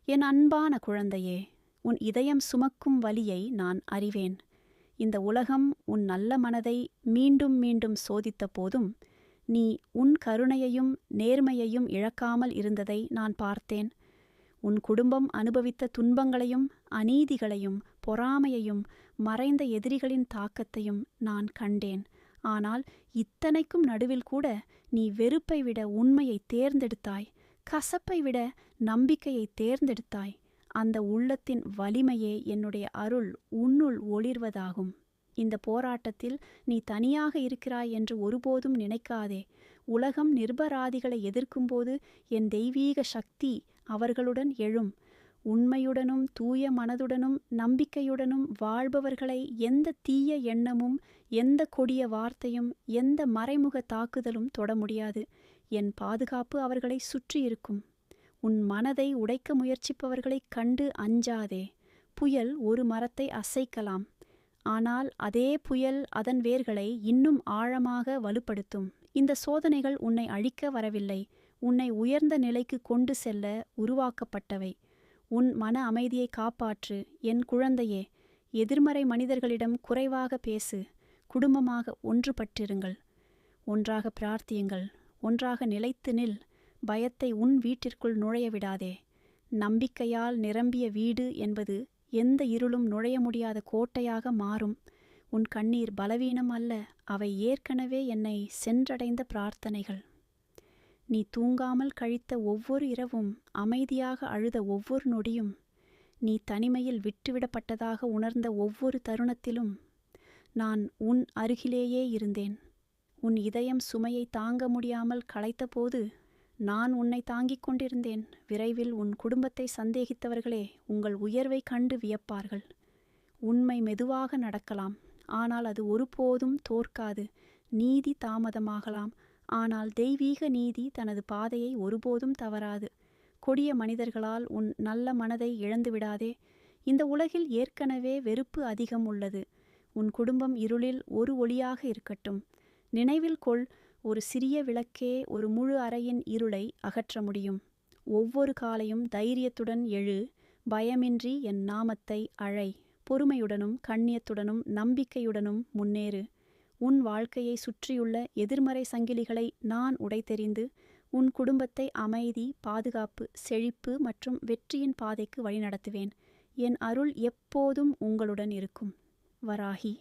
என் அன்பான குழந்தையே, உன் இதயம் சுமக்கும் வலியை நான் அறிவேன். இந்த உலகம் உன் நல்ல மனதை மீண்டும் மீண்டும் சோதித்த போதும் நீ உன் கருணையையும் நேர்மையையும் இழக்காமல் இருந்ததை நான் பார்த்தேன். உன் குடும்பம் அனுபவித்த துன்பங்களையும் அநீதிகளையும் பொறாமையையும் மறைந்த எதிரிகளின் தாக்கத்தையும் நான் கண்டேன். ஆனால் இத்தனைக்கும் நடுவில் கூட நீ வெறுப்பை விட உண்மையை தேர்ந்தெடுத்தாய், கசப்பை விட நம்பிக்கையை தேர்ந்தெடுத்தாய். அந்த உள்ளத்தின் வலிமையே என்னுடைய அருள் உன்னுள் ஒளிர்வதாகும். இந்த போராட்டத்தில் நீ தனியாக இருக்கிறாய் என்று ஒருபோதும் நினைக்காதே. உலகம் நிர்பராதிகளை எதிர்க்கும்போது என் தெய்வீக சக்தி அவர்களுடன் எழும். உண்மையுடனும் தூய மனதுடனும் நம்பிக்கையுடனும் வாழ்பவர்களை எந்த தீய எண்ணமும் எந்த கொடிய வார்த்தையும் எந்த மறைமுக தாக்குதலும் தொட முடியாது. என் பாதுகாப்பு அவர்களை சுற்றியிருக்கும். உன் மனதை உடைக்க முயற்சிப்பவர்களைக் கண்டு அஞ்சாதே. புயல் ஒரு மரத்தை அசைக்கலாம், ஆனால் அதே புயல் அதன் வேர்களை இன்னும் ஆழமாக வலுப்படுத்தும். இந்த சோதனைகள் உன்னை அழிக்க வரவில்லை, உன்னை உயர்ந்த நிலைக்கு கொண்டு செல்ல உருவாக்கப்பட்டவை. உன் மன அமைதியை காப்பாற்று என் குழந்தையே. எதிர்மறை மனிதர்களிடம் குறைவாக பேசு. குடும்பமாக ஒன்றுபட்டிருங்கள். ஒன்றாக பிரார்த்தியுங்கள். ஒன்றாக நிலைத்து நில். பயத்தை உன் வீட்டிற்குள் நுழைய விடாதே. நம்பிக்கையால் நிரம்பிய வீடு என்பது எந்த இருளும் நுழைய முடியாத கோட்டையாக மாறும். உன் கண்ணீர் பலவீனம் அல்ல, அவை ஏற்கனவே என்னை சென்றடைந்த பிரார்த்தனைகள். நீ தூங்காமல் கழித்த ஒவ்வொரு இரவும், அமைதியாக அழுத ஒவ்வொரு நொடியும், நீ தனிமையில் விட்டுவிடப்பட்டதாக உணர்ந்த ஒவ்வொரு தருணத்திலும் நான் உன் அருகிலேயே இருந்தேன். உன் இதயம் சுமையை தாங்க முடியாமல் களைத்தபோது நான் உன்னை தாங்கிக் கொண்டிருந்தேன். விரைவில் உன் குடும்பத்தை சந்தேகித்தவர்களே உங்கள் உயர்வை கண்டு வியப்பார்கள். உண்மை மெதுவாக நடக்கலாம், ஆனால் அது ஒருபோதும் தோற்காது. நீதி தாமதமாகலாம், ஆனால் தெய்வீக நீதி தனது பாதையை ஒருபோதும் தவறாது. கொடிய மனிதர்களால் உன் நல்ல மனதை இழந்துவிடாதே. இந்த உலகில் ஏற்கனவே வெறுப்பு அதிகம் உள்ளது. உன் குடும்பம் இருளில் ஒரு ஒளியாக இருக்கட்டும். நினைவில் கொள், ஒரு சிறிய விளக்கே ஒரு முழு அறையின் இருளை அகற்ற முடியும். ஒவ்வொரு காலையும் தைரியத்துடன் எழு. பயமின்றி என் நாமத்தை அழை. பொறுமையுடனும் கண்ணியத்துடனும் நம்பிக்கையுடனும் முன்னேறு. உன் வாழ்க்கையை சுற்றியுள்ள எதிர்மறை சங்கிலிகளை நான் உடைத்தெறிந்து உன் குடும்பத்தை அமைதி, பாதுகாப்பு, செழிப்பு மற்றும் வெற்றியின் பாதைக்கு வழிநடத்துவேன். என் அருள் எப்போதும் உங்களுடன் இருக்கும். வராகி.